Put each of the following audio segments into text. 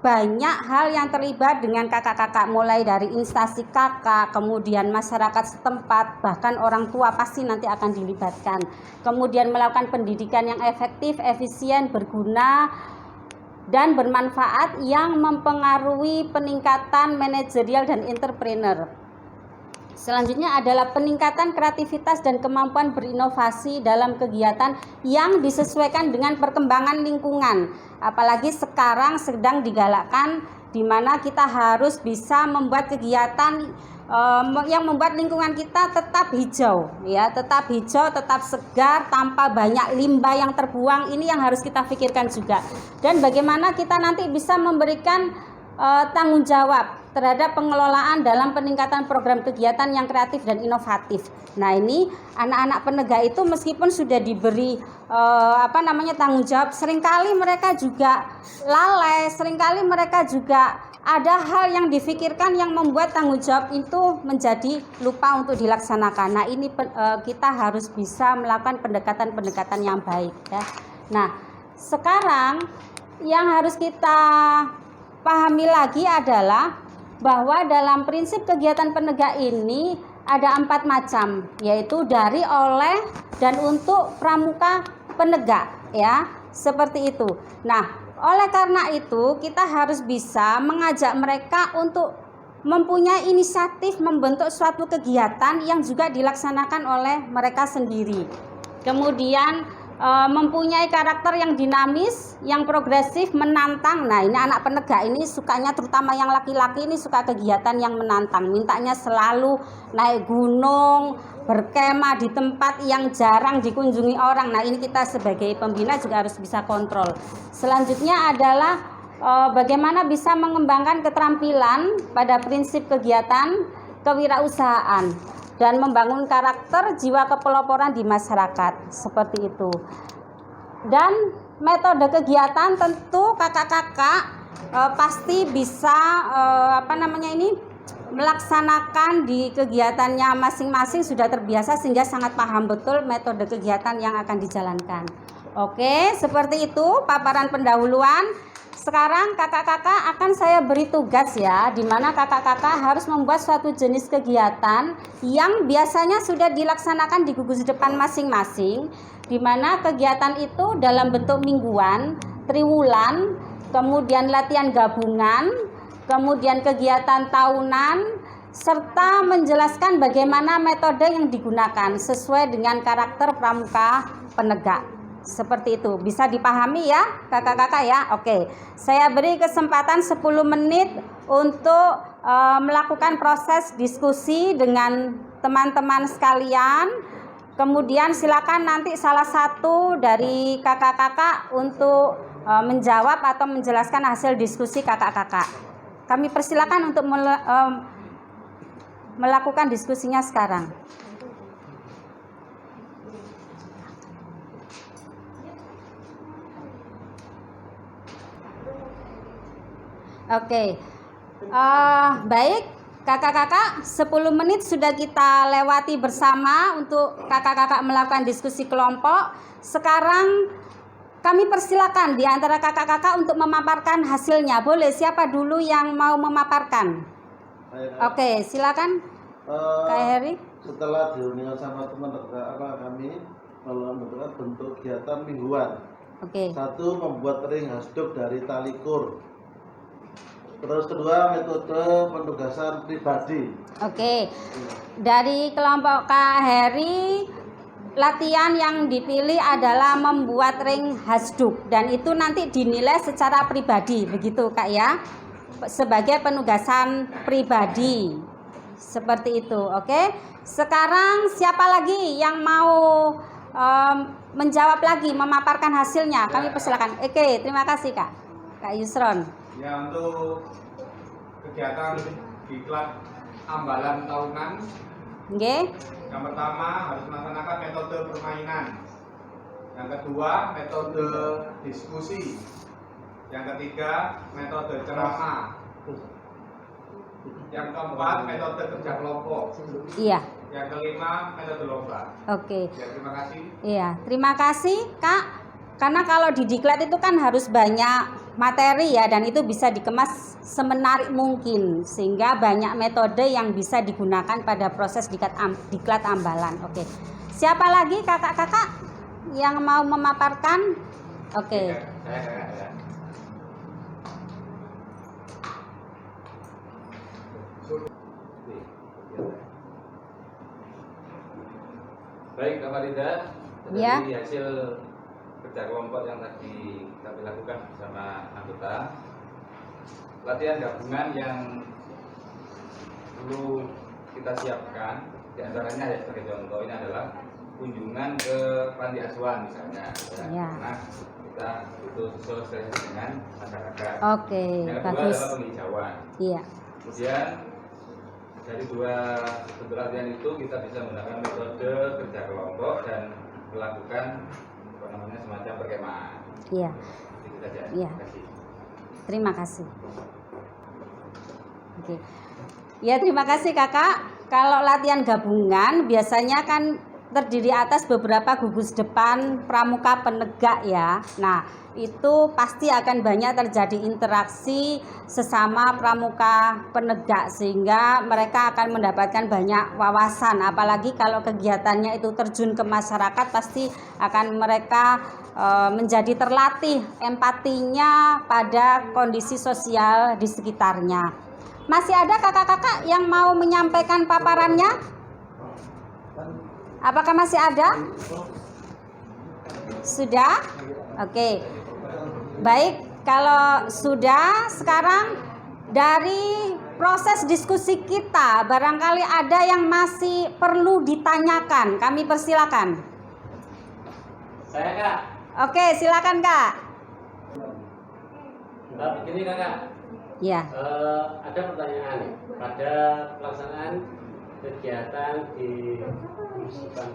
banyak hal yang terlibat dengan kakak-kakak, mulai dari instansi kakak, kemudian masyarakat setempat, bahkan orang tua pasti nanti akan dilibatkan. Kemudian melakukan pendidikan yang efektif, efisien, berguna, dan bermanfaat yang mempengaruhi peningkatan manajerial dan entrepreneur. Selanjutnya adalah peningkatan kreativitas dan kemampuan berinovasi dalam kegiatan yang disesuaikan dengan perkembangan lingkungan. Apalagi sekarang sedang digalakkan di mana kita harus bisa membuat kegiatan yang membuat lingkungan kita tetap hijau, ya, tetap hijau, tetap segar, tanpa banyak limbah yang terbuang. Ini yang harus kita pikirkan juga. Dan bagaimana kita nanti bisa memberikan tanggung jawab terhadap pengelolaan dalam peningkatan program kegiatan yang kreatif dan inovatif. Nah, ini anak-anak penegak itu meskipun sudah diberi tanggung jawab, seringkali mereka juga lalai, seringkali mereka juga ada hal yang difikirkan yang membuat tanggung jawab itu menjadi lupa untuk dilaksanakan. Nah, ini kita harus bisa melakukan pendekatan-pendekatan yang baik, ya. Nah, sekarang yang harus kita pahami lagi adalah bahwa dalam prinsip kegiatan penegak ini ada 4 macam, yaitu dari, oleh, dan untuk pramuka penegak, ya, seperti itu. Nah, oleh karena itu kita harus bisa mengajak mereka untuk mempunyai inisiatif membentuk suatu kegiatan yang juga dilaksanakan oleh mereka sendiri. Kemudian mempunyai karakter yang dinamis, yang progresif, menantang. Nah, ini anak penegak ini sukanya, terutama yang laki-laki ini suka kegiatan yang menantang, mintanya selalu naik gunung, berkemah di tempat yang jarang dikunjungi orang. Nah, ini kita sebagai pembina juga harus bisa kontrol. Selanjutnya adalah bagaimana bisa mengembangkan keterampilan pada prinsip kegiatan kewirausahaan dan membangun karakter jiwa kepeloporan di masyarakat, seperti itu. Dan metode kegiatan tentu kakak-kakak pasti bisa melaksanakan di kegiatannya masing-masing, sudah terbiasa sehingga sangat paham betul metode kegiatan yang akan dijalankan. Oke, seperti itu paparan pendahuluan. Sekarang kakak-kakak akan saya beri tugas, ya, di mana kakak-kakak harus membuat suatu jenis kegiatan yang biasanya sudah dilaksanakan di gugus depan masing-masing, di mana kegiatan itu dalam bentuk mingguan, triwulan, kemudian latihan gabungan, kemudian kegiatan tahunan, serta menjelaskan bagaimana metode yang digunakan sesuai dengan karakter pramuka penegak. Seperti itu, bisa dipahami ya kakak-kakak, ya. Oke, saya beri kesempatan 10 menit untuk melakukan proses diskusi dengan teman-teman sekalian. Kemudian silakan nanti salah satu dari kakak-kakak untuk menjawab atau menjelaskan hasil diskusi kakak-kakak. Kami persilakan untuk melakukan diskusinya sekarang. Oke, baik kakak-kakak, 10 menit sudah kita lewati bersama untuk kakak-kakak melakukan diskusi kelompok. Sekarang kami persilakan di antara kakak-kakak untuk memaparkan hasilnya. Boleh, siapa dulu yang mau memaparkan? Oke, silakan Kak Heri. Setelah diundang sama teman kami membentukkan bentuk kegiatan mingguan. Oke. 1, membuat ring hasduk dari tali kur. Terus 2, metode penugasan pribadi. Oke. Dari kelompok Kak Heri, latihan yang dipilih adalah membuat ring hasduk, dan itu nanti dinilai secara pribadi, begitu Kak, ya, sebagai penugasan pribadi. Seperti itu. Oke. Sekarang siapa lagi yang mau menjawab lagi, memaparkan hasilnya? Kami persilakan. Oke, terima kasih Kak Yusron. Ya, untuk kegiatan diklat ambalan tahunan, yang pertama harus melaksanakan metode permainan, yang kedua metode diskusi, yang ketiga metode ceramah, yang keempat metode kerja kelompok, iya, yang kelima metode lomba. Oke. Ya, terima kasih. Iya, terima kasih Kak. Karena kalau di diklat itu kan harus banyak materi ya, dan itu bisa dikemas semenarik mungkin sehingga banyak metode yang bisa digunakan pada proses diklat ambalan. Oke. Siapa lagi kakak-kakak yang mau memaparkan? Oke. Saya. Baik, Kak Farida, Ya. dari hasil kerja kelompok yang tadi kami lakukan bersama anggota, latihan gabungan yang perlu kita siapkan, diantaranya ya sebagai contoh ini adalah kunjungan ke panti asuhan misalnya, Ya. karena kita butuh sosialisasi dengan masyarakat. Oke, Yang kedua bagus. adalah penghijauan. Iya. Kemudian dari dua bentuk latihan itu kita bisa menggunakan metode kerja kelompok dan melakukan semacam perkemahan. Iya. Itu saja. Iya. Terima kasih. Terima kasih. Oke. Ya, terima kasih kakak. Kalau latihan gabungan biasanya kan terdiri atas beberapa gugus depan pramuka penegak ya. Nah, itu pasti akan banyak terjadi interaksi sesama pramuka penegak sehingga mereka akan mendapatkan banyak wawasan. Apalagi kalau kegiatannya itu terjun ke masyarakat, pasti akan mereka menjadi terlatih empatinya pada kondisi sosial di sekitarnya. Masih ada kakak-kakak yang mau menyampaikan paparannya? Apakah masih ada? Sudah? Oke. Baik, kalau sudah, sekarang dari proses diskusi kita barangkali ada yang masih perlu ditanyakan. Kami persilakan. Saya Kak. Oke, silakan Kak. Begini Kakak. Ya. Ada pertanyaan pada pelaksanaan kegiatan di museum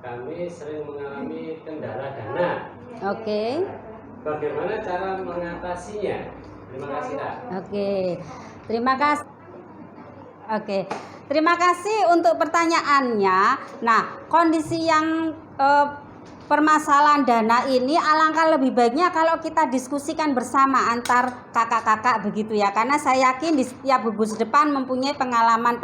kami sering mengalami kendala dana. Oke. Bagaimana cara mengatasinya? Terima kasih Kak. Oke. Terima kasih. Oke. Terima kasih untuk pertanyaannya. Nah, kondisi yang permasalahan dana ini alangkah lebih baiknya kalau kita diskusikan bersama antar kakak-kakak begitu ya, karena saya yakin di setiap gugus depan mempunyai pengalaman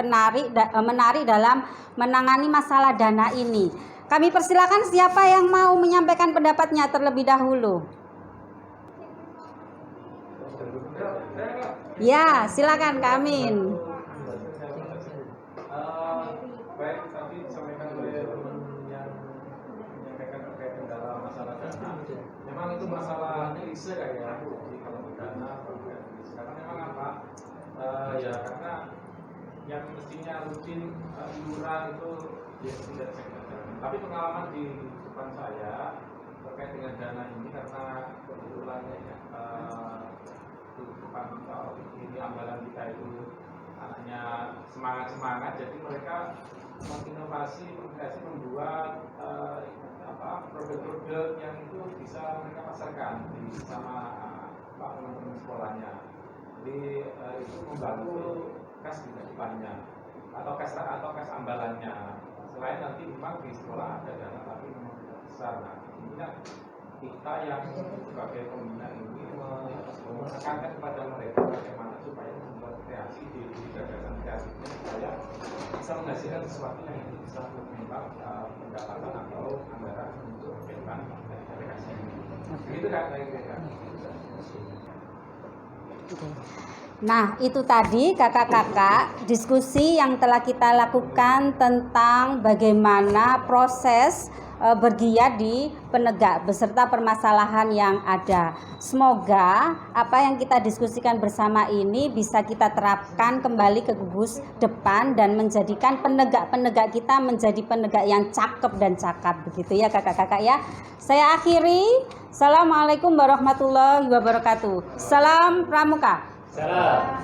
menarik dalam menangani masalah dana ini. Kami persilakan siapa yang mau menyampaikan pendapatnya terlebih dahulu. Ya, silakan Kak Amin. Baik, tadi disampaikan oleh teman yang menyampaikan terkait kendala masalah dana. Memang itu masalah klise kayak jadi kalau dana karena memang apa? Ya karena yang mestinya rutin iuran itu ya tidak sektor. Tapi pengalaman di depan saya terkait dengan dana ini karena kebetulan ya di depan ini ambalan kita itu anaknya semangat, jadi mereka menginovasi, membuat produk-produk yang itu bisa mereka pasarkan sama teman-teman sekolahnya. Jadi itu membantu kas di depannya atau kas ambalannya. Selain nanti memang di sekolah ada dana tapi memang tidak besar. Nah, ini kan kita yang sebagai pembina ini menekankan kepada mereka bagaimana supaya membuat kreasi di gagasan kreatifnya supaya bisa menghasilkan sesuatu yang bisa menimbang pendapatan atau anggaran untuk kehidupan dari kreasi ini. Begitu kan kira-kira. Nah, itu tadi kakak-kakak diskusi yang telah kita lakukan tentang bagaimana proses bergiat di penegak beserta permasalahan yang ada. Semoga apa yang kita diskusikan bersama ini bisa kita terapkan kembali ke gugus depan dan menjadikan penegak-penegak kita menjadi penegak yang cakep dan cakap begitu ya kakak-kakak ya. Saya akhiri. Assalamualaikum warahmatullahi wabarakatuh. Salam Pramuka. Salam.